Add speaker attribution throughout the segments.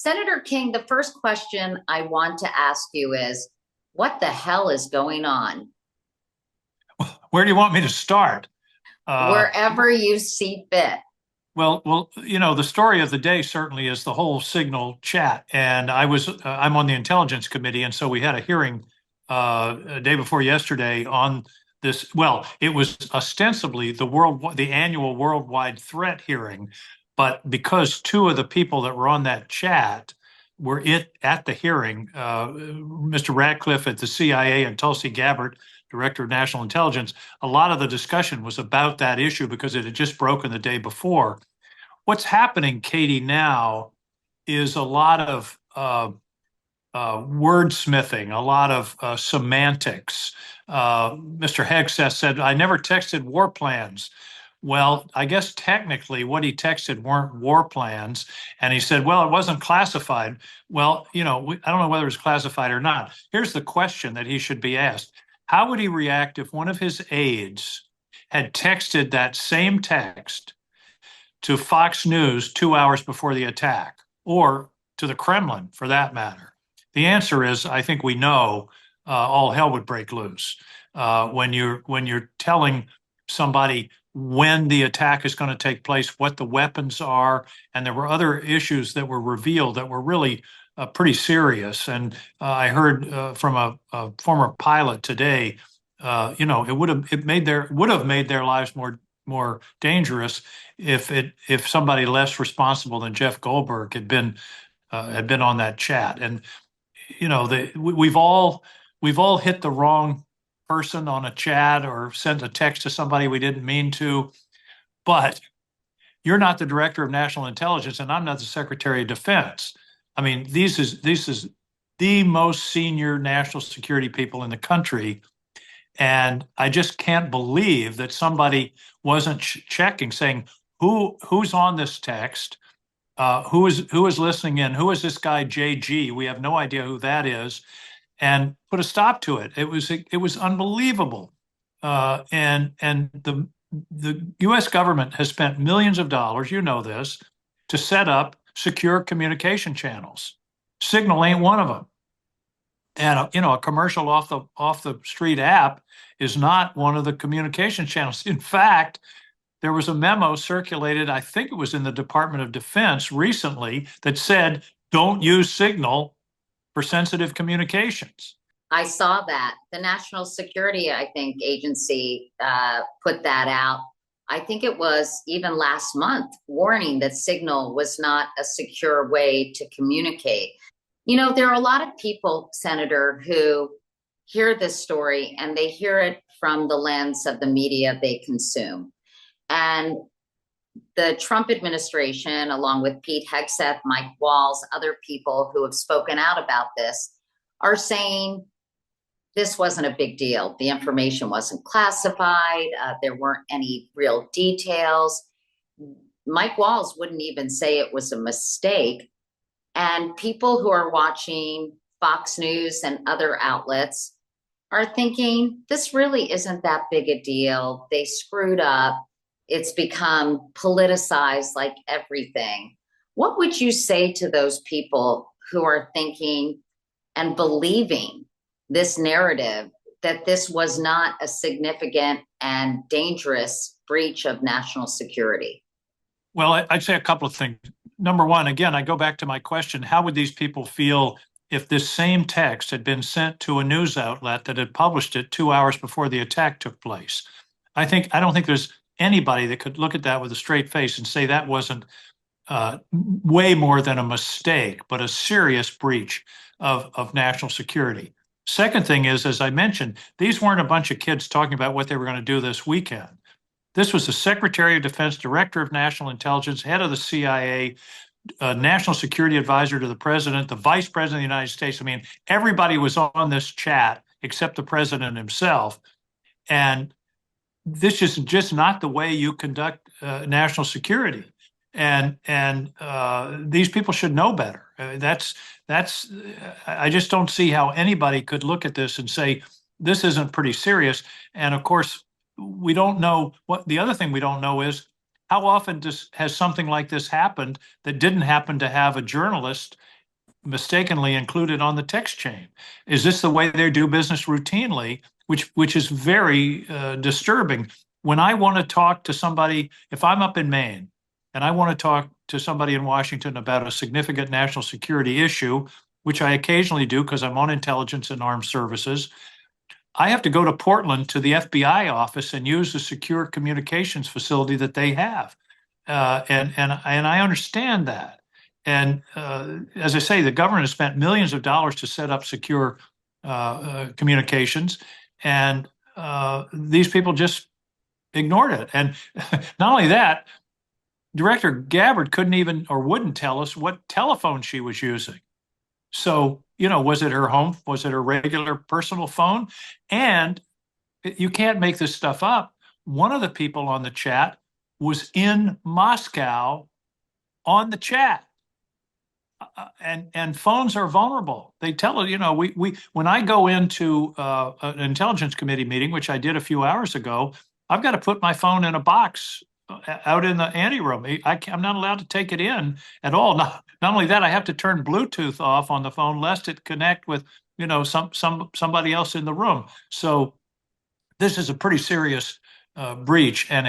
Speaker 1: Senator King, the first question I want to ask you is, what the hell is going on?
Speaker 2: Where do you want me to start? Uh,
Speaker 1: Wherever you see fit.
Speaker 2: the story of the day certainly is the whole Signal chat, and I'm on the Intelligence Committee, and so we had a hearing a day before yesterday on this. Well, it was ostensibly the annual worldwide threat hearing, but because two of the people that were on that chat were at the hearing, Mr. Ratcliffe at the CIA and Tulsi Gabbard, Director of National Intelligence, a lot of the discussion was about that issue because it had just broken the day before. What's happening, Katie, now is a lot of wordsmithing, a lot of semantics. Mr. Hegseth said, I never texted war plans. Well, I guess technically what he texted weren't war plans. And he said, well, it wasn't classified. Well, I don't know whether it's classified or not. Here's the question that he should be asked. How would he react if one of his aides had texted that same text to Fox News 2 hours before the attack, or to the Kremlin for that matter? The answer is, I think we know, all hell would break loose when you're telling somebody when the attack is going to take place, what the weapons are, and there were other issues that were revealed that were really pretty serious. And I heard from a former pilot today, it would have made their lives more dangerous if somebody less responsible than Jeff Goldberg had been on that chat. And we've all hit the wrong person on a chat or sent a text to somebody we didn't mean to. But you're not the Director of National Intelligence, and I'm not the Secretary of Defense. I mean, this is the most senior national security people in the country. And I just can't believe that somebody wasn't checking, saying, who's on this text? Who is listening in? Who is this guy JG? We have no idea who that is, and put a stop to it. It was unbelievable, and the U.S. government has spent millions of dollars, you know this, to set up secure communication channels. Signal ain't one of them, and a commercial off the street app is not one of the communication channels. In fact, there was a memo circulated, I think it was in the Department of Defense recently, that said, don't use Signal for sensitive communications.
Speaker 1: I saw that. The National Security, I think, Agency put that out. I think it was even last month, warning that Signal was not a secure way to communicate. There are a lot of people, Senator, who hear this story and they hear it from the lens of the media they consume. And the Trump administration, along with Pete Hegseth, Mike Walls, other people who have spoken out about this, are saying this wasn't a big deal. The information wasn't classified. There weren't any real details. Mike Walls wouldn't even say it was a mistake. And people who are watching Fox News and other outlets are thinking, this really isn't that big a deal. They screwed up. It's become politicized like everything. What would you say to those people who are thinking and believing this narrative that this was not a significant and dangerous breach of national security?
Speaker 2: Well, I'd say a couple of things. Number one, again, I go back to my question, how would these people feel if this same text had been sent to a news outlet that had published it 2 hours before the attack took place? I don't think there's anybody that could look at that with a straight face and say that wasn't way more than a mistake, but a serious breach of national security. Second thing is, as I mentioned, these weren't a bunch of kids talking about what they were going to do this weekend. This was the Secretary of Defense, Director of National Intelligence, head of the CIA, National Security Advisor to the President, the Vice President of the United States. I mean, everybody was on this chat except the President himself. And this is just not the way you conduct national security. And these people should know better. I just don't see how anybody could look at this and say, this isn't pretty serious. And of course, we don't know the other thing we don't know is how often has something like this happened that didn't happen to have a journalist mistakenly included on the text chain? Is this the way they do business routinely, which is very disturbing? When I want to talk to somebody, if I'm up in Maine and I want to talk to somebody in Washington about a significant national security issue, which I occasionally do because I'm on intelligence and armed services, I have to go to Portland to the FBI office and use the secure communications facility that they have. And I understand that. And as I say, the government has spent millions of dollars to set up secure communications, and these people just ignored it. And not only that, Director Gabbard couldn't even or wouldn't tell us what telephone she was using. So, was it her home? Was it her regular personal phone? And you can't make this stuff up. One of the people on the chat was in Moscow on the chat. And phones are vulnerable. They tell us, we when I go into an intelligence committee meeting, which I did a few hours ago, I've got to put my phone in a box out in the anteroom. I'm not allowed to take it in at all. Not only that, I have to turn Bluetooth off on the phone lest it connect with somebody else in the room. So this is a pretty serious breach, and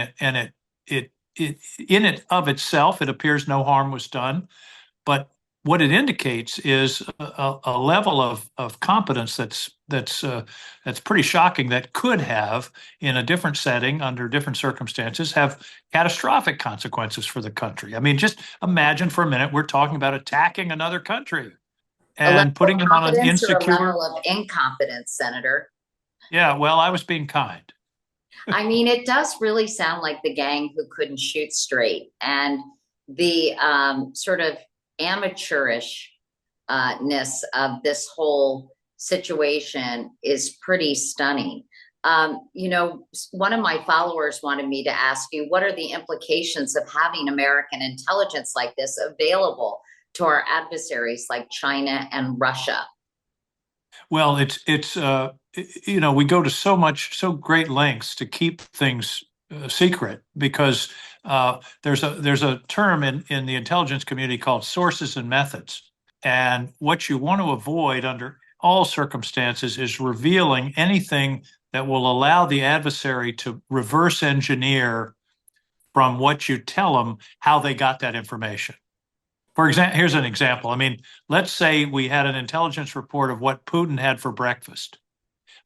Speaker 2: it in it of itself, it appears no harm was done, but what it indicates is a level of competence that's pretty shocking, that could have, in a different setting, under different circumstances, have catastrophic consequences for the country. I mean, just imagine for a minute, we're talking about attacking another country
Speaker 1: A level
Speaker 2: and putting
Speaker 1: of
Speaker 2: them on an
Speaker 1: competence or a
Speaker 2: insecure.
Speaker 1: level of incompetence, Senator?
Speaker 2: Yeah, well, I was being kind.
Speaker 1: I mean, it does really sound like the gang who couldn't shoot straight, and the sort of amateurishness of this whole situation is pretty stunning. One of my followers wanted me to ask you, what are the implications of having American intelligence like this available to our adversaries like China and Russia?
Speaker 2: Well, we go to so great lengths to keep things secret because there's a term in the intelligence community called sources and methods. And what you want to avoid under all circumstances is revealing anything that will allow the adversary to reverse engineer from what you tell them how they got that information. For example, here's an example. I mean, let's say we had an intelligence report of what Putin had for breakfast.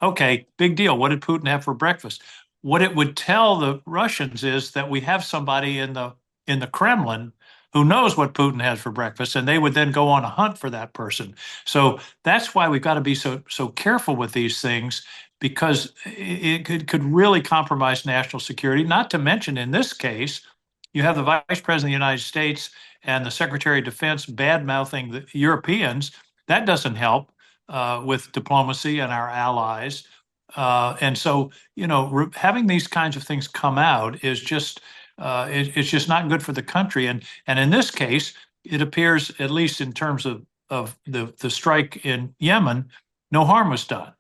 Speaker 2: Okay, big deal. What did Putin have for breakfast? What it would tell the Russians is that we have somebody in the Kremlin who knows what Putin has for breakfast, and they would then go on a hunt for that person. So that's why we've got to be so careful with these things, because it could really compromise national security. Not to mention, in this case, you have the Vice President of the United States and the Secretary of Defense bad-mouthing the Europeans. That doesn't help with diplomacy and our allies. And so, having these kinds of things come out is just it's just not good for the country. And in this case, it appears, at least in terms of the strike in Yemen, no harm was done.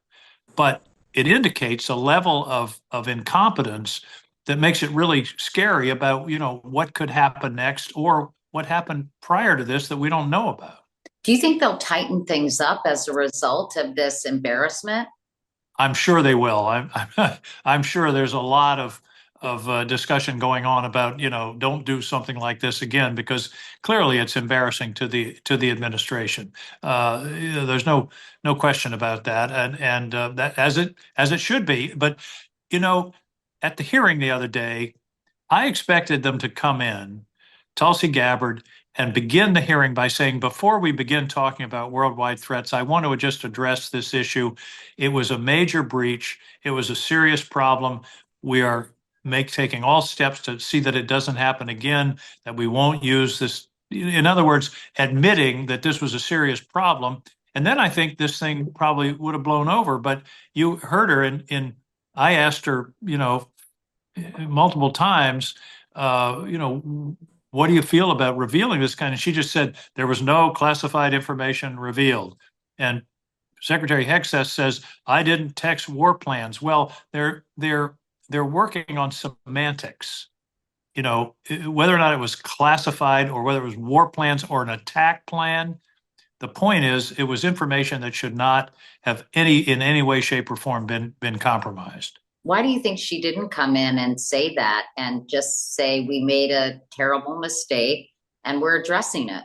Speaker 2: But it indicates a level of incompetence that makes it really scary about, what could happen next, or what happened prior to this that we don't know about.
Speaker 1: Do you think they'll tighten things up as a result of this embarrassment?
Speaker 2: I'm sure they will. I'm sure there's a lot of discussion going on about, don't do something like this again, because clearly it's embarrassing to the administration. There's no question about that, and that as it should be. But at the hearing the other day, I expected them to come in, Tulsi Gabbard, and begin the hearing by saying, before we begin talking about worldwide threats, I want to just address this issue. It was a major breach. It was a serious problem. We are taking all steps to see that it doesn't happen again, that we won't use this. In other words, admitting that this was a serious problem. And then I think this thing probably would have blown over. But you heard her I asked her, multiple times, what do you feel about revealing this kind? And she just said there was no classified information revealed. And Secretary Hexas says, I didn't text war plans. Well, they're working on semantics. Whether or not it was classified or whether it was war plans or an attack plan, The point is, it was information that should not have in any way, shape, or form been compromised.
Speaker 1: Why do you think she didn't come in and say that and just say we made a terrible mistake and we're addressing it?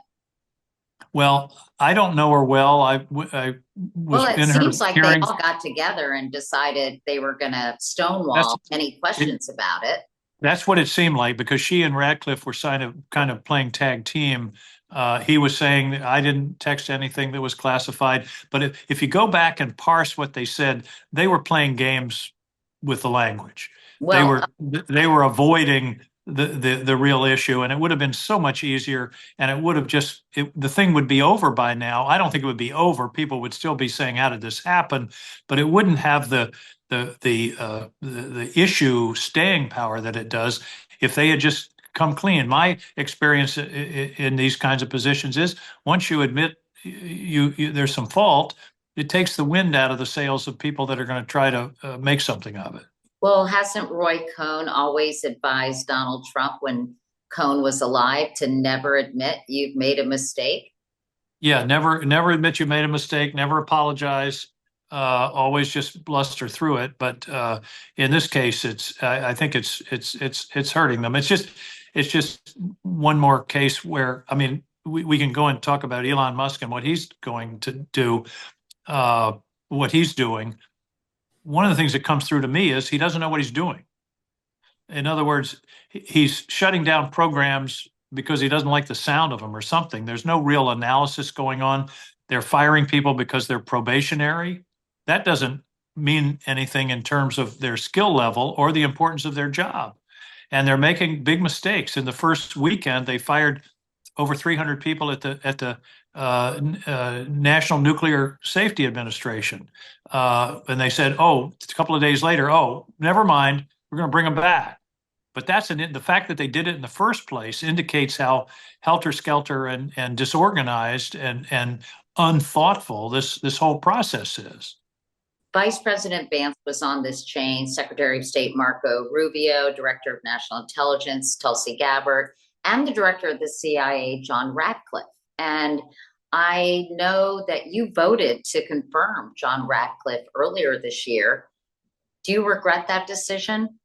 Speaker 2: Well, I don't know her well. I
Speaker 1: Well,
Speaker 2: was
Speaker 1: it
Speaker 2: in her
Speaker 1: seems like they
Speaker 2: hearings.
Speaker 1: all got together and decided they were going to
Speaker 2: That's
Speaker 1: stonewall any
Speaker 2: it.
Speaker 1: questions about it.
Speaker 2: That's what it seemed like, because she and Radcliffe were kind of playing tag team. He was saying that I didn't text anything that was classified, but if you go back and parse what they said, they were playing games with the language. They
Speaker 1: Well,
Speaker 2: were they were avoiding the real issue, and it would have been so much easier, and it would have the thing would be over by now. I don't think it would be over. People would still be saying, "How did this happen?" But it wouldn't have the issue staying power that it does if they had just come clean. My experience in these kinds of positions is, once you admit there's some fault, it takes the wind out of the sails of people that are going to try to make something of it.
Speaker 1: well, hasn't Roy Cohn always advised Donald Trump when Cohn was alive to never admit you've made a mistake?
Speaker 2: Yeah, never admit you made a mistake, never apologize, always just bluster through it. But in this case, I think it's hurting them. It's just one more case where, I mean, we can go and talk about Elon Musk and what he's going to do, what he's doing. One of the things that comes through to me is he doesn't know what he's doing. In other words, he's shutting down programs because he doesn't like the sound of them or something. There's no real analysis going on. They're firing people because they're probationary. That doesn't mean anything in terms of their skill level or the importance of their job. And they're making big mistakes. In the first weekend, they fired over 300 people at the National Nuclear Safety Administration. And they said, oh, a couple of days later, oh, never mind, we're going to bring them back. But the fact that they did it in the first place indicates how helter-skelter and disorganized and unthoughtful this whole process is.
Speaker 1: Vice President Vance was on this chain, Secretary of State Marco Rubio, Director of National Intelligence Tulsi Gabbard, and the Director of the CIA, John Ratcliffe. And I know that you voted to confirm John Ratcliffe earlier this year. Do you regret that decision?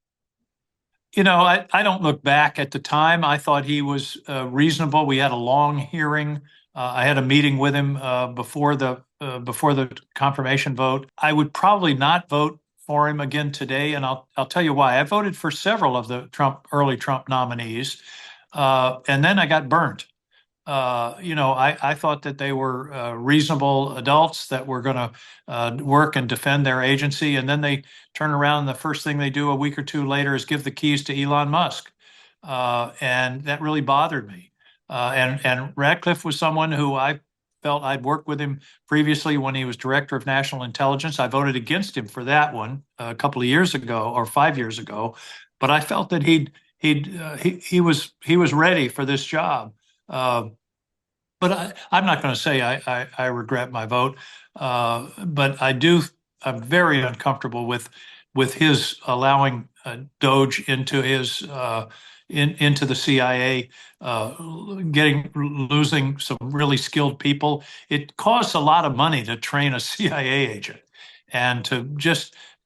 Speaker 2: You know, I don't look back at the time. I thought he was reasonable. We had a long hearing. I had a meeting with him before the confirmation vote. I would probably not vote for him again today, and I'll tell you why. I voted for several of the early Trump nominees, and then I got burnt. I thought that they were reasonable adults that were going to work and defend their agency. And then they turn around and the first thing they do a week or two later is give the keys to Elon Musk. And that really bothered me. And Radcliffe was someone who I felt I'd worked with him previously when he was Director of National Intelligence. I voted against him for that one a couple of years ago or 5 years ago, but I felt that he was ready for this job. But I'm not going to say I regret my vote. But I'm very uncomfortable with his allowing DOGE into into the CIA, losing some really skilled people. It costs a lot of money to train a CIA agent, and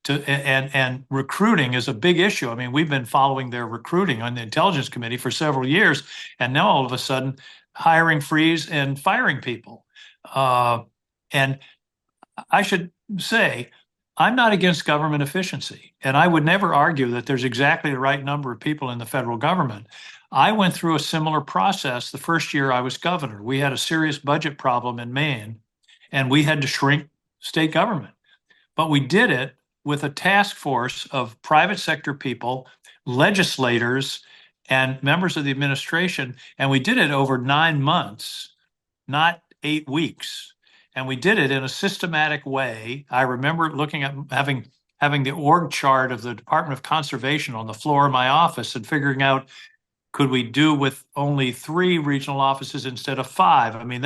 Speaker 2: and recruiting is a big issue. I mean, we've been following their recruiting on the Intelligence Committee for several years, and now all of a sudden, hiring freeze and firing people. And I should say, I'm not against government efficiency, and I would never argue that there's exactly the right number of people in the federal government. I went through a similar process the first year I was governor. We had a serious budget problem in Maine, and we had to shrink state government. But we did it with a task force of private sector people, legislators, and members of the administration. And we did it over 9 months, not 8 weeks. And we did it in a systematic way. I remember looking at having the org chart of the Department of Conservation on the floor of my office and figuring out, could we do with only 3 regional offices instead of 5? I mean,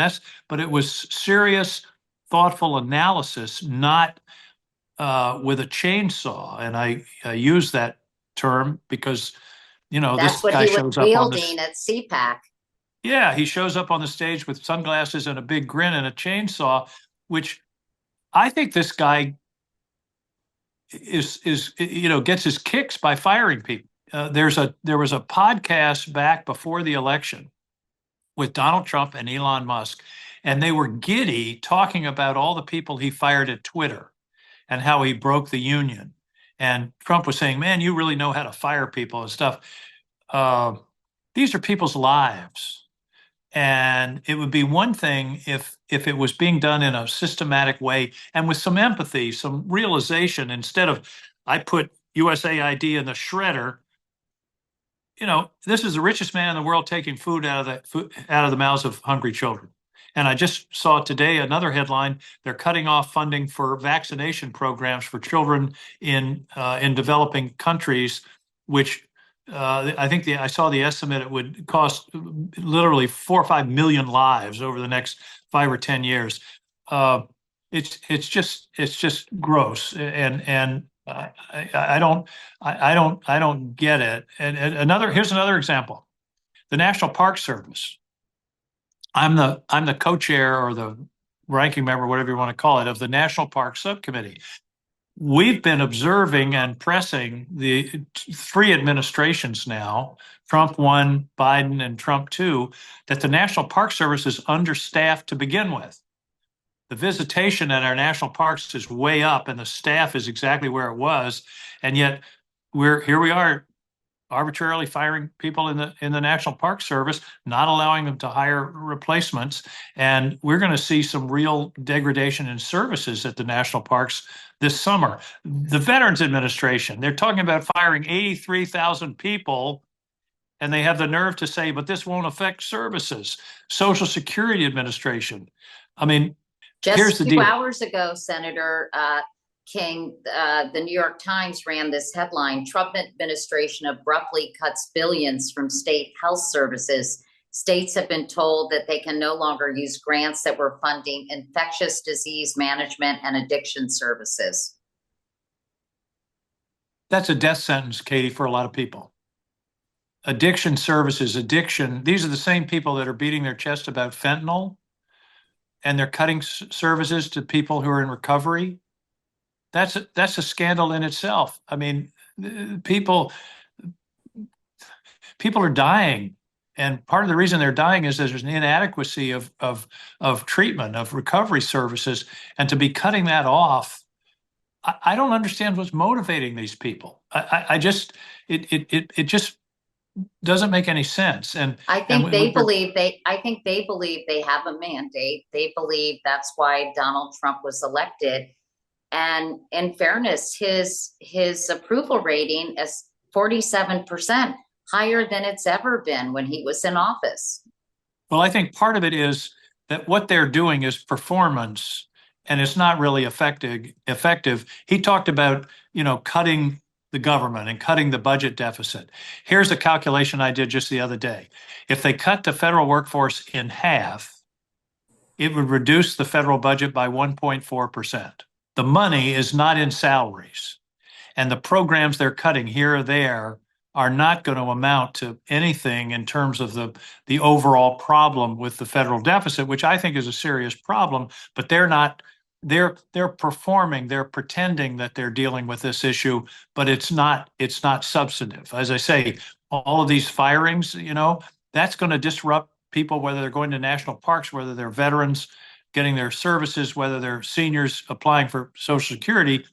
Speaker 2: but it was serious, thoughtful analysis, not with a chainsaw. And I use that term because,
Speaker 1: That's
Speaker 2: this
Speaker 1: what
Speaker 2: guy
Speaker 1: he was
Speaker 2: shows up on this.
Speaker 1: wielding at CPAC.
Speaker 2: Yeah, he shows up on the stage with sunglasses and a big grin and a chainsaw, which I think this guy is gets his kicks by firing people. There was a podcast back before the election with Donald Trump and Elon Musk, and they were giddy talking about all the people he fired at Twitter and how he broke the union. And Trump was saying, "Man, you really know how to fire people and stuff." Uh, these are people's lives. And it would be one thing if it was being done in a systematic way and with some empathy, some realization, instead of I put USAID in the shredder. This is the richest man in the world taking food out of the mouths of hungry children. And I just saw today another headline. They're cutting off funding for vaccination programs for children in developing countries, which I think I saw the estimate it would cost literally 4 or 5 million lives over the next 5 or 10 years. Uh, it's just gross, and I don't get it. And here's another example: the National Park Service. I'm the co-chair or the ranking member, whatever you want to call it, of the National Park Subcommittee. We've been observing and pressing the three administrations now, Trump 1, Biden, and Trump 2, that the National Park Service is understaffed to begin with. The visitation at our national parks is way up, and the staff is exactly where it was, and yet we are arbitrarily firing people in the National Park Service, not allowing them to hire replacements, and we're going to see some real degradation in services at the national parks this summer. The Veterans Administration, they're talking about firing 83,000 people, and they have the nerve to say, but this won't affect services. Social Security Administration. I mean, here's
Speaker 1: Just
Speaker 2: the
Speaker 1: 2
Speaker 2: deal.
Speaker 1: hours ago, Senator King, the New York Times ran this headline: Trump administration abruptly cuts billions from state health services. States have been told that they can no longer use grants that were funding infectious disease management and addiction services.
Speaker 2: That's a death sentence, Katie, for a lot of people. Addiction services, addiction, these are the same people that are beating their chest about fentanyl, and they're cutting services to people who are in recovery. That's a scandal in itself. I mean, people are dying, and part of the reason they're dying is there's an inadequacy of treatment, of recovery services, and to be cutting that off, I don't understand what's motivating these people. I just it just doesn't make any sense. And
Speaker 1: I think
Speaker 2: and
Speaker 1: they believe they have a mandate. They believe that's why Donald Trump was elected. And in fairness, his approval rating is 47%, higher than it's ever been when he was in office.
Speaker 2: Well, I think part of it is that what they're doing is performance, and it's not really effective. He talked about, cutting the government and cutting the budget deficit. Here's a calculation I did just the other day. If they cut the federal workforce in half, it would reduce the federal budget by 1.4%. The money is not in salaries, and the programs they're cutting here or there are not going to amount to anything in terms of the overall problem with the federal deficit, which I think is a serious problem. But they're not. They're performing. They're pretending that they're dealing with this issue, but it's not substantive. As I say, all of these firings, that's going to disrupt people, whether they're going to national parks, whether they're veterans getting their services, whether they're seniors applying for Social Security,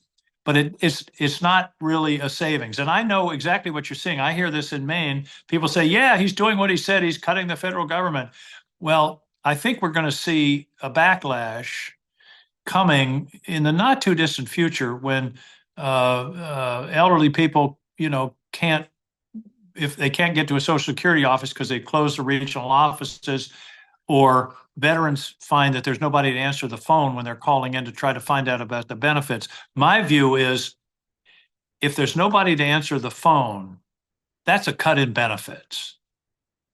Speaker 2: but it's not really a savings. And I know exactly what you're seeing. I hear this in Maine. People say, yeah, he's doing what he said. He's cutting the federal government. Well, I think we're going to see a backlash coming in the not too distant future when elderly people, can't, if they can't get to a Social Security office because they closed the regional offices, or veterans find that there's nobody to answer the phone when they're calling in to try to find out about the benefits. My view is, if there's nobody to answer the phone, that's a cut in benefits.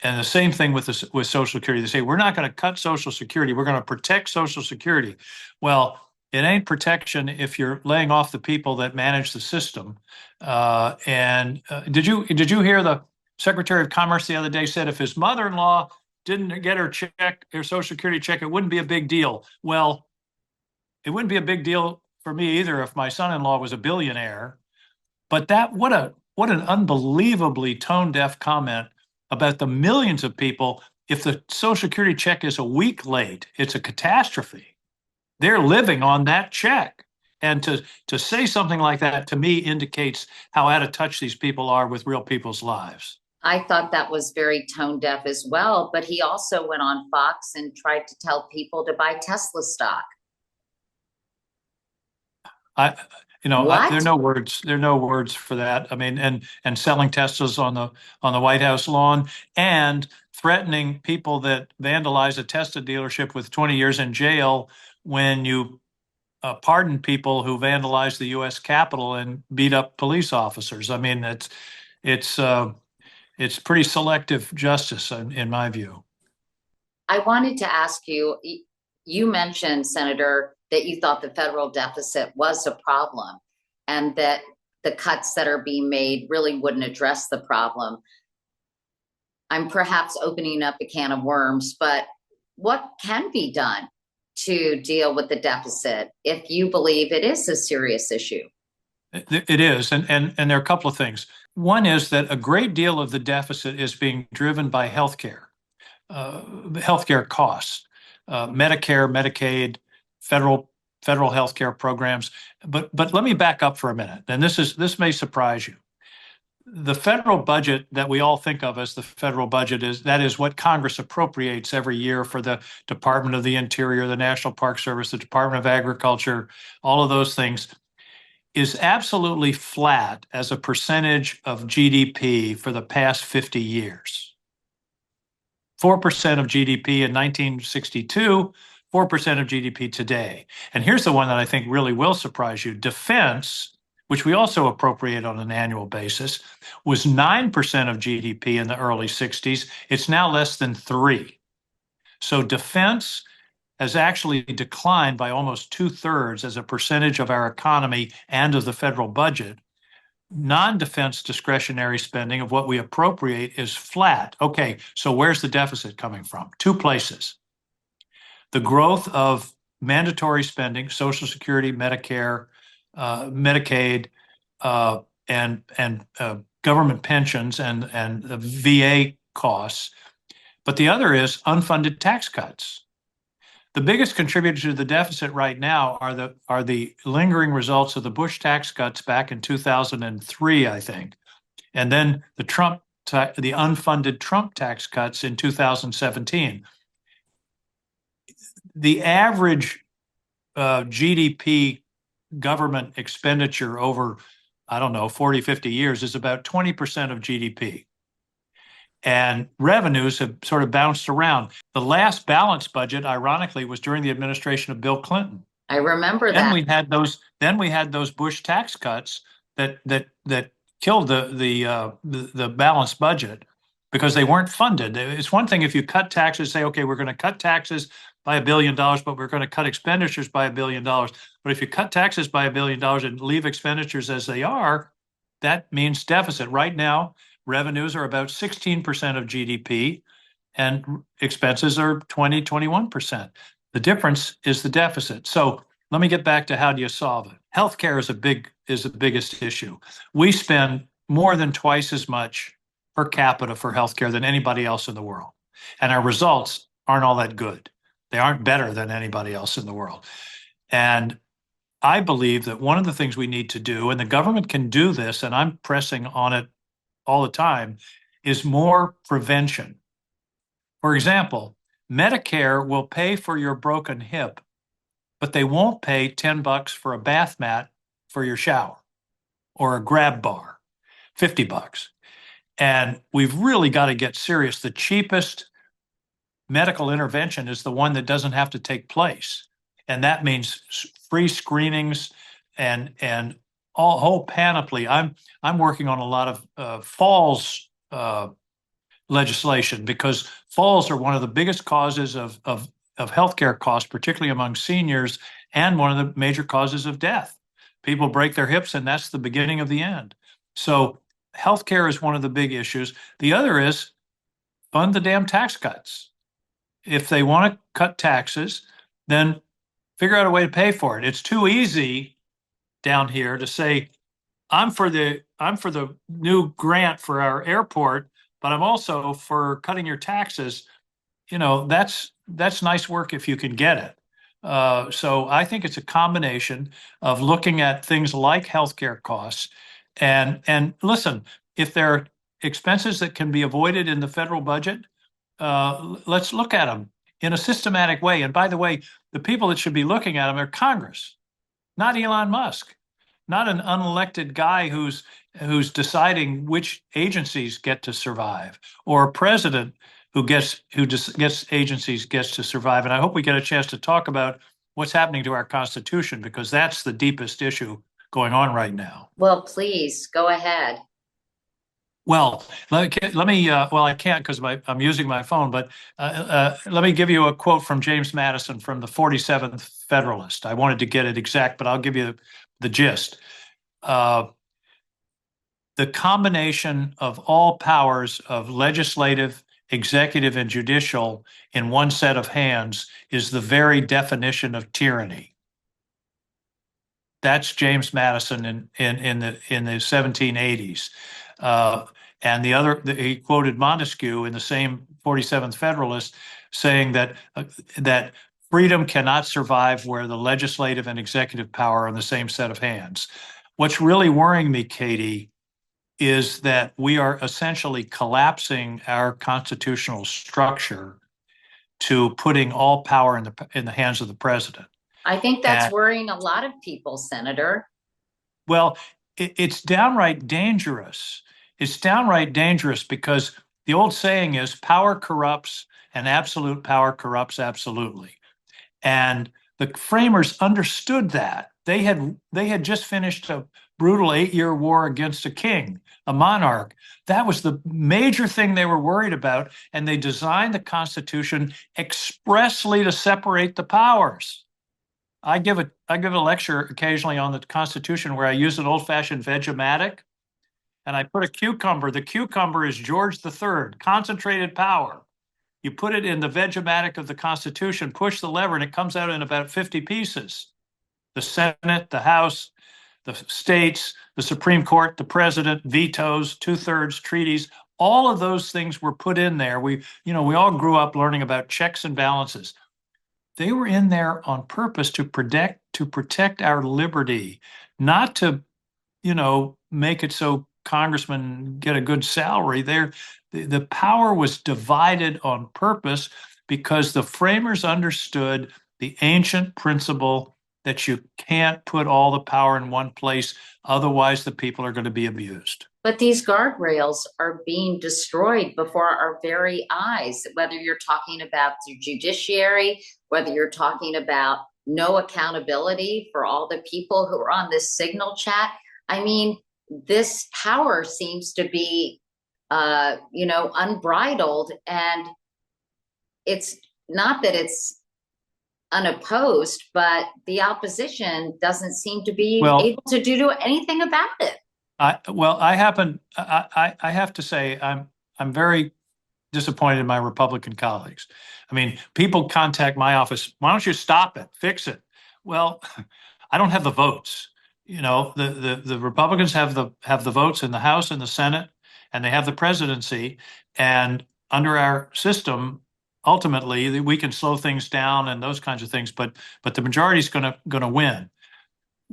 Speaker 2: And the same thing with Social Security. They say, we're not going to cut Social Security. We're going to protect Social Security. Well, it ain't protection if you're laying off the people that manage the system. Did you hear the Secretary of Commerce the other day said if his mother-in-law didn't get her check, her Social Security check, it wouldn't be a big deal. Well, it wouldn't be a big deal for me either if my son-in-law was a billionaire. But what an unbelievably tone-deaf comment about the millions of people. If the Social Security check is a week late, it's a catastrophe. They're living on that check. And to say something like that to me indicates how out of touch these people are with real people's lives.
Speaker 1: I thought that was very tone deaf as well, but he also went on Fox and tried to tell people to buy Tesla stock.
Speaker 2: I, there
Speaker 1: What?
Speaker 2: are no words. There are no words for that. I mean, and selling Teslas on the White House lawn and threatening people that vandalize a Tesla dealership with 20 years in jail when you pardon people who vandalize the U.S. Capitol and beat up police officers. I mean, it's pretty selective justice in my view.
Speaker 1: I wanted to ask you, you mentioned, Senator, that you thought the federal deficit was a problem and that the cuts that are being made really wouldn't address the problem. I'm perhaps opening up a can of worms, but what can be done to deal with the deficit if you believe it is a serious issue?
Speaker 2: It is, and there are a couple of things. One is that a great deal of the deficit is being driven by healthcare costs, Medicare, Medicaid, federal healthcare programs. But let me back up for a minute, and this may surprise you. The federal budget that we all think of as the federal budget is what Congress appropriates every year for the Department of the Interior, the National Park Service, the Department of Agriculture, all of those things, is absolutely flat as a percentage of GDP for the past 50 years. 4% of GDP in 1962, 4% of GDP today. And here's the one that I think really will surprise you. Defense, which we also appropriate on an annual basis, was 9% of GDP in the early 60s. It's now less than 3%. So defense has actually declined by almost 2/3 as a percentage of our economy and of the federal budget. Non-defense discretionary spending of what we appropriate is flat. Okay, so where's the deficit coming from? Two places. The growth of mandatory spending, Social Security, Medicare, Medicaid, and government pensions and VA costs. But the other is unfunded tax cuts. The biggest contributor to the deficit right now are the lingering results of the Bush tax cuts back in 2003, I think, and then the unfunded Trump tax cuts in 2017. The average GDP government expenditure over, 40, 50 years is about 20% of GDP. And revenues have sort of bounced around. The last balanced budget, ironically, was during the administration of Bill Clinton.
Speaker 1: I remember that.
Speaker 2: Then we had those Bush tax cuts that killed the balanced budget because they weren't funded. It's one thing if you cut taxes, say, okay, we're going to cut taxes by $1 billion, but we're going to cut expenditures by $1 billion. But if you cut taxes by $1 billion and leave expenditures as they are, that means deficit. Right now, revenues are about 16% of GDP and expenses are 20, 21%. The difference is the deficit. So let me get back to how do you solve it? Healthcare is the biggest issue. We spend more than twice as much per capita for healthcare than anybody else in the world. And our results aren't all that good. They aren't better than anybody else in the world. And I believe that one of the things we need to do, and the government can do this, and I'm pressing on it all the time, is more prevention. For example, Medicare will pay for your broken hip, but they won't pay $10 for a bath mat for your shower or a grab bar, $50. And we've really got to get serious. The cheapest medical intervention is the one that doesn't have to take place. And that means free screenings and whole panoply. I'm working on a lot of falls legislation because falls are one of the biggest causes of healthcare costs, particularly among seniors, and one of the major causes of death. People break their hips, and that's the beginning of the end. So healthcare is one of the big issues. The other is fund the damn tax cuts. if they want to cut taxes, then figure out a way to pay for it. It's too easy down here to say, I'm for the new grant for our airport, but I'm also for cutting your taxes. That's nice work if you can get it. So I think it's a combination of looking at things like healthcare costs and listen, if there are expenses that can be avoided in the federal budget, let's look at them in a systematic way. And by the way, the people that should be looking at them are Congress, not Elon Musk, not an unelected guy who's deciding which agencies get to survive, or a president who gets agencies gets to survive. And I hope we get a chance to talk about what's happening to our Constitution, because that's the deepest issue going on right now.
Speaker 1: Well, please go ahead.
Speaker 2: Well, let me well, I can't because I'm using my phone, but let me give you a quote from James Madison from the 47th Federalist. I wanted to get it exact, but I'll give you the gist. Uh, the combination of all powers of legislative, executive, and judicial in one set of hands is the very definition of tyranny. That's James Madison in the 1780s. And he quoted Montesquieu in the same 47th Federalist, saying that freedom cannot survive where the legislative and executive power are in the same set of hands. What's really worrying me, Katie, is that we are essentially collapsing our constitutional structure to putting all power in the hands of the president.
Speaker 1: I think that's worrying a lot of people, Senator.
Speaker 2: Well, it's downright dangerous. It's downright dangerous because the old saying is power corrupts and absolute power corrupts absolutely. And the framers understood that. They had just finished a brutal 8-year war against a king, a monarch. That was the major thing they were worried about. And they designed the Constitution expressly to separate the powers. I give a lecture occasionally on the Constitution where I use an old-fashioned Vegematic, and I put a cucumber. The cucumber is George III, concentrated power. You put it in the Vegematic of the Constitution, push the lever, and it comes out in about 50 pieces. The Senate, the House, the states, the Supreme Court, the president, vetoes, 2/3 treaties. All of those things were put in there. We all grew up learning about checks and balances. They were in there on purpose to protect our liberty, not to, make it so congressmen get a good salary. The power was divided on purpose because the framers understood the ancient principle that you can't put all the power in one place, otherwise the people are going to be abused.
Speaker 1: But these guardrails are being destroyed before our very eyes, whether you're talking about the judiciary, whether you're talking about no accountability for all the people who are on this Signal chat. I mean, this power seems to be, unbridled, and it's not that it's unopposed, but the opposition doesn't seem to be able to do anything about it.
Speaker 2: I have to say, I'm very disappointed in my Republican colleagues. I mean, people contact my office. Why don't you stop it? Fix it. Well, I don't have the votes. The Republicans have the votes in the House and the Senate, and they have the presidency. And under our system, ultimately, we can slow things down and those kinds of things. But the majority is going to win.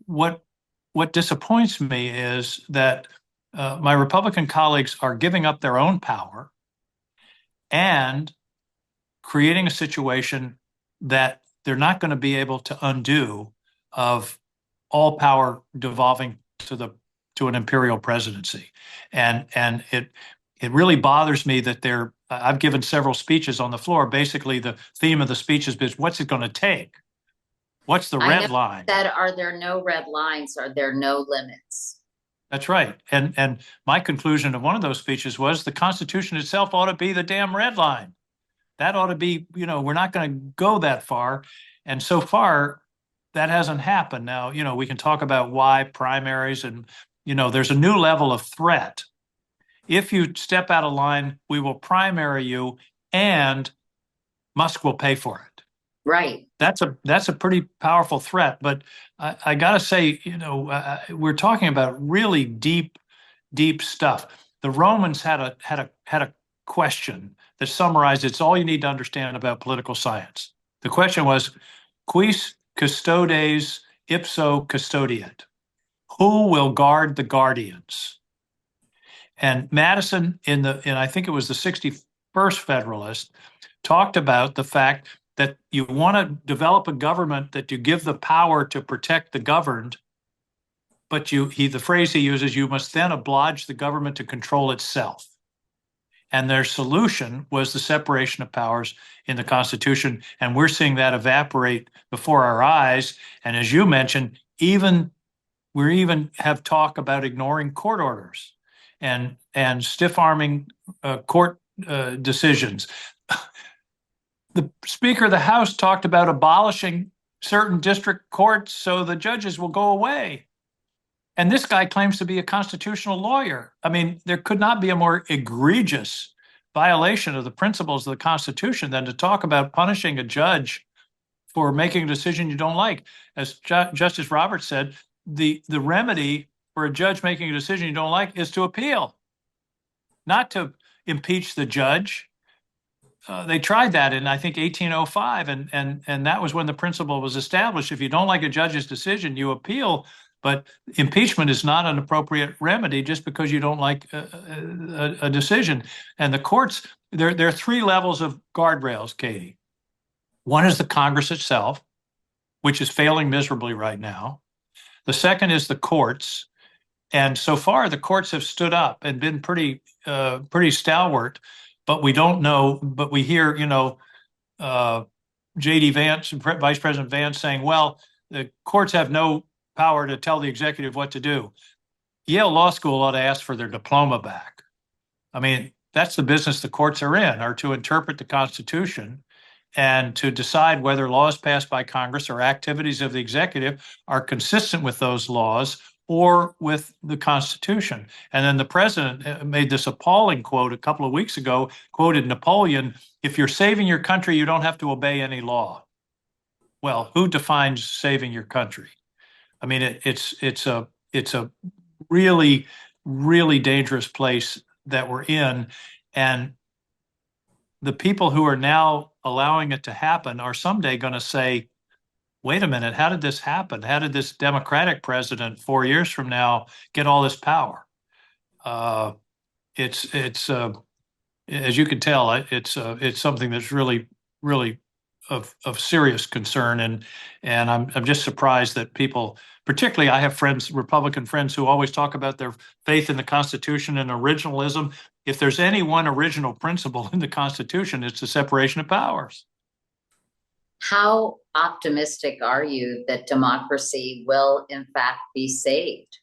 Speaker 2: What disappoints me is that my Republican colleagues are giving up their own power and creating a situation that they're not going to be able to undo, of all power devolving to an imperial presidency. And it really bothers me that I've given several speeches on the floor. Basically, the theme of the speeches is, what's it going to take? What's the red line?
Speaker 1: Are there no red lines? Are there no limits?
Speaker 2: That's right. And my conclusion of one of those speeches was the Constitution itself ought to be the damn red line. That ought to be, we're not going to go that far. And so far, that hasn't happened. Now, we can talk about why primaries and, there's a new level of threat. If you step out of line, we will primary you and Musk will pay for it.
Speaker 1: Right.
Speaker 2: That's a pretty powerful threat. But I got to say, we're talking about really deep stuff. The Romans had a question that summarized it's all you need to understand about political science. The question was, quis custodes ipso custodiet? Who will guard the guardians? And Madison in I think it was the 61st Federalist talked about the fact that you want to develop a government that you give the power to protect the governed, but the phrase he uses, you must then oblige the government to control itself. And their solution was the separation of powers in the Constitution. And we're seeing that evaporate before our eyes. And as you mentioned, we even have talk about ignoring court orders and stiff arming court decisions. The Speaker of the House talked about abolishing certain district courts so the judges will go away. And this guy claims to be a constitutional lawyer. I mean, there could not be a more egregious violation of the principles of the Constitution than to talk about punishing a judge for making a decision you don't like. As Justice Roberts said, the remedy for a judge making a decision you don't like is to appeal, not to impeach the judge. They tried that in, I think, 1805, and that was when the principle was established. If you don't like a judge's decision, you appeal, but impeachment is not an appropriate remedy just because you don't like a decision. And the courts, there are three levels of guardrails, Katie. One is the Congress itself, which is failing miserably right now. The second is the courts. And so far, the courts have stood up and been pretty stalwart, but we don't know. But we hear, J.D. Vance, Vice President Vance, saying, "Well, the courts have no power to tell the executive what to do." Yale Law School ought to ask for their diploma back. I mean, that's the business the courts are in, are to interpret the Constitution and to decide whether laws passed by Congress or activities of the executive are consistent with those laws or with the Constitution. And then the president made this appalling quote a couple of weeks ago, quoted Napoleon, "If you're saving your country, you don't have to obey any law." Well, who defines saving your country? I mean, it's a really, really dangerous place that we're in. And the people who are now allowing it to happen are someday going to say, wait a minute, how did this happen? How did this Democratic president 4 years from now get all this power? It's as you can tell, it's something that's really, really of serious concern. And I'm just surprised that people, particularly I have friends, Republican friends, who always talk about their faith in the Constitution and originalism. If there's any one original principle in the Constitution, it's the separation of powers.
Speaker 1: How optimistic are you that democracy will, in fact, be saved?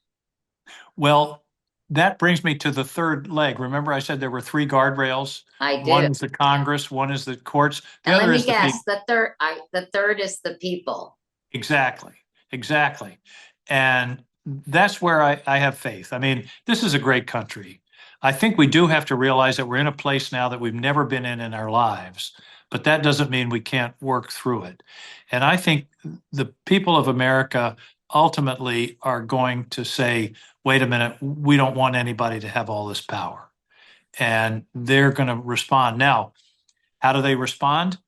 Speaker 2: Well, that brings me to the third leg. Remember, I said there were three guardrails.
Speaker 1: I do.
Speaker 2: One is the Congress, one is the courts. The
Speaker 1: And
Speaker 2: other
Speaker 1: let me
Speaker 2: is the
Speaker 1: guess,
Speaker 2: people.
Speaker 1: the third is the people.
Speaker 2: Exactly. And that's where I have faith. I mean, this is a great country. I think we do have to realize that we're in a place now that we've never been in our lives, but that doesn't mean we can't work through it. And I think the people of America ultimately are going to say, wait a minute, we don't want anybody to have all this power. And they're going to respond. Now, how do they respond?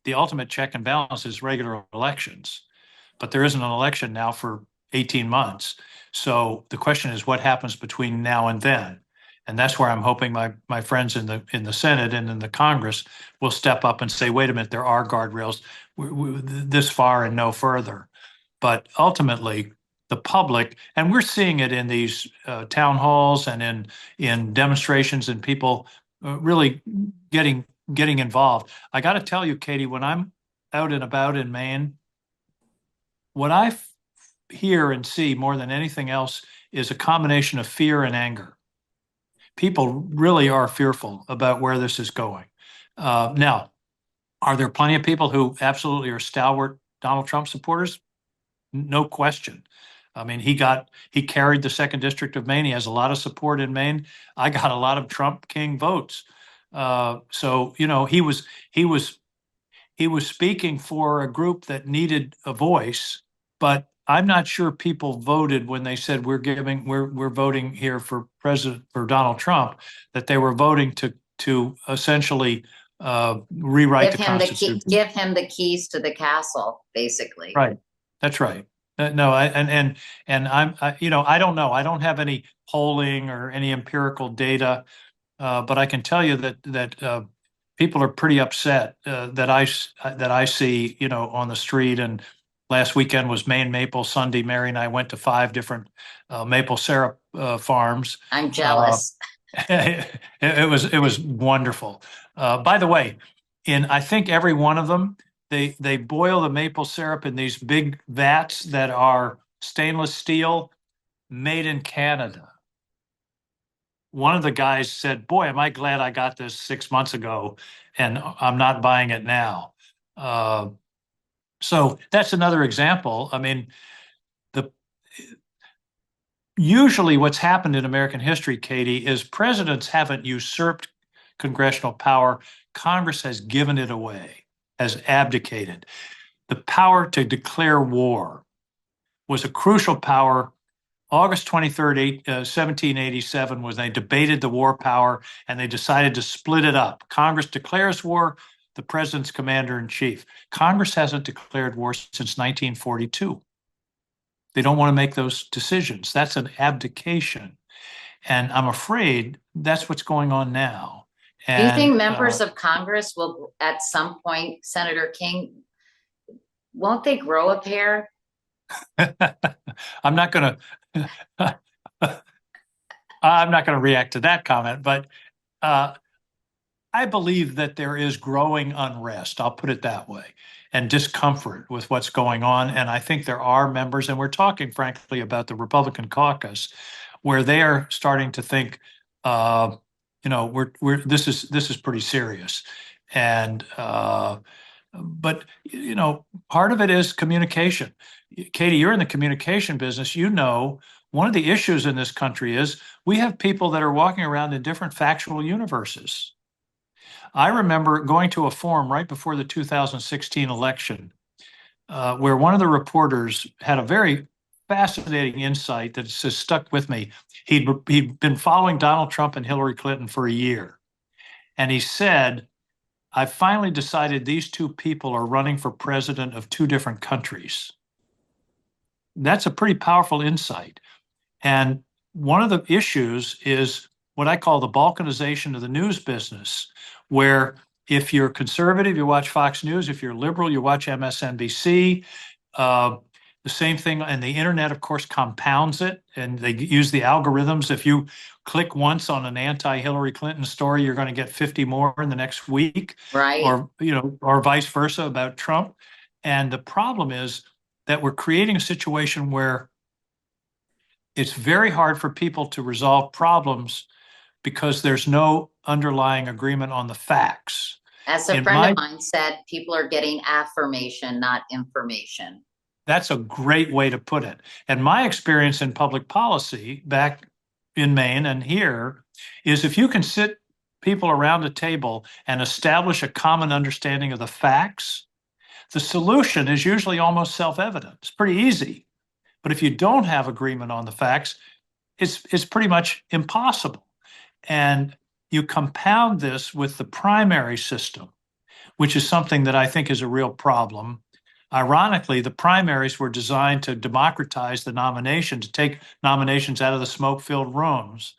Speaker 2: The ultimate check and balance is regular elections. But there isn't an election now for 18 months. So the question is, what happens between now and then? And that's where I'm hoping my friends in the Senate and in the Congress will step up and say, wait a minute, there are guardrails this far and no further. But ultimately, the public, and we're seeing it in these town halls and in demonstrations and people really getting involved. I got to tell you, Katie, when I'm out and about in Maine, what I hear and see more than anything else is a combination of fear and anger. People really are fearful about where this is going. Now, are there plenty of people who absolutely are stalwart Donald Trump supporters? No question. I mean, he carried the second district of Maine. He has a lot of support in Maine. I got a lot of Trump King votes. So, he was he was speaking for a group that needed a voice, but I'm not sure people voted when they said we're voting here for Donald Trump, that they were voting to essentially rewrite the Constitution.
Speaker 1: Give him the keys to the castle, basically.
Speaker 2: Right. That's right. No, I don't know. I don't have any polling or any empirical data, but I can tell you that people are pretty upset that I see, on the street. And last weekend was Maine Maple Sunday. Mary and I went to 5 different maple syrup farms.
Speaker 1: I'm jealous.
Speaker 2: It was wonderful. By the way, in I think every one of them, they boil the maple syrup in these big vats that are stainless steel, made in Canada. One of the guys said, "Boy, am I glad I got this 6 months ago, and I'm not buying it now." So that's another example. I mean, the usually what's happened in American history, Katie, is presidents haven't usurped congressional power. Congress has given it away, has abdicated. The power to declare war was a crucial power. August 23rd, 1787 was they debated the war power and they decided to split it up. Congress declares war, the president's commander in chief. Congress hasn't declared war since 1942. They don't want to make those decisions. That's an abdication. And I'm afraid that's what's going on now.
Speaker 1: Do you think members of Congress will, at some point, Senator King, won't they grow a pair?
Speaker 2: I'm not going to I'm not going to react to that comment, but I believe that there is growing unrest, I'll put it that way, and discomfort with what's going on. And I think there are members, and we're talking frankly about the Republican caucus, where they are starting to think, this is pretty serious. And but part of it is communication. Katie, you're in the communication business. One of the issues in this country is we have people that are walking around in different factual universes. I remember going to a forum right before the 2016 election, where one of the reporters had a very fascinating insight that has stuck with me. He'd been following Donald Trump and Hillary Clinton for a year. And he said, "I finally decided these 2 people are running for president of 2 different countries." That's a pretty powerful insight. And one of the issues is what I call the balkanization of the news business, where if you're conservative, you watch Fox News. If you're liberal, you watch MSNBC. The same thing, and the internet, of course, compounds it, and they use the algorithms. If you click once on an anti-Hillary Clinton story, you're going to get 50 more in the next week,
Speaker 1: right?
Speaker 2: Or vice versa about Trump. And the problem is that we're creating a situation where it's very hard for people to resolve problems because there's no underlying agreement on the facts.
Speaker 1: As a friend of mine said, people are getting affirmation, not information.
Speaker 2: That's a great way to put it. And my experience in public policy back in Maine and here is if you can sit people around a table and establish a common understanding of the facts, the solution is usually almost self-evident. It's pretty easy. But if you don't have agreement on the facts, it's pretty much impossible. And you compound this with the primary system, which is something that I think is a real problem. Ironically, the primaries were designed to democratize the nomination, to take nominations out of the smoke-filled rooms.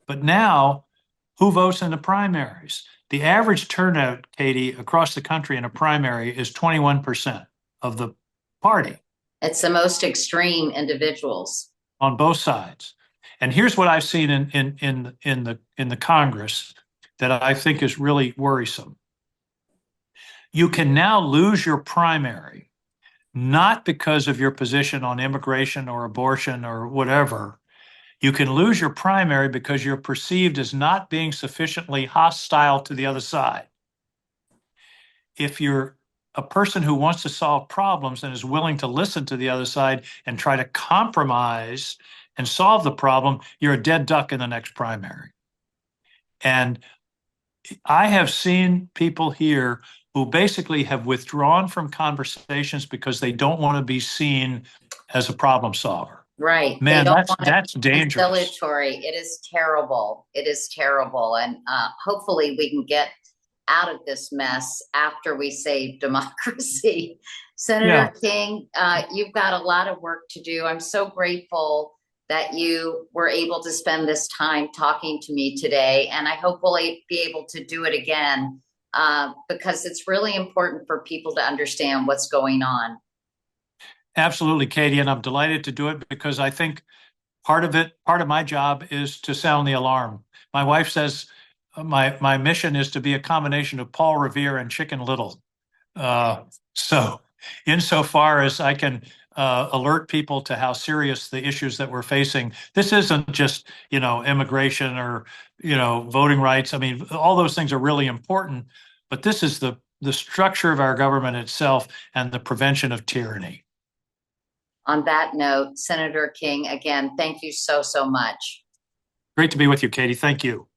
Speaker 2: But now, who votes in the primaries? The average turnout, Katie, across the country in a primary is 21% of the party.
Speaker 1: It's the most extreme individuals
Speaker 2: on both sides. And here's what I've seen in the Congress that I think is really worrisome. You can now lose your primary, not because of your position on immigration or abortion or whatever. You can lose your primary because you're perceived as not being sufficiently hostile to the other side. If you're a person who wants to solve problems and is willing to listen to the other side and try to compromise and solve the problem, you're a dead duck in the next primary. And I have seen people here who basically have withdrawn from conversations because they don't want to be seen as a problem solver.
Speaker 1: Right. They
Speaker 2: Man,
Speaker 1: don't
Speaker 2: that's
Speaker 1: want to
Speaker 2: that's
Speaker 1: be
Speaker 2: dangerous.
Speaker 1: conciliatory. It is terrible. It is terrible. And hopefully we can get out of this mess after we save democracy. Senator
Speaker 2: Yeah,
Speaker 1: King, you've got a lot of work to do. I'm so grateful that you were able to spend this time talking to me today. And I hope we'll be able to do it again because it's really important for people to understand what's going on.
Speaker 2: absolutely, Katie. And I'm delighted to do it because I think part of my job is to sound the alarm. My wife says my mission is to be a combination of Paul Revere and Chicken Little. So insofar as I can alert people to how serious the issues that we're facing, this isn't just, immigration or, voting rights. I mean, all those things are really important, but this is the structure of our government itself and the prevention of tyranny.
Speaker 1: On that note, Senator King, again, thank you so, so much.
Speaker 2: Great to be with you, Katie. Thank you.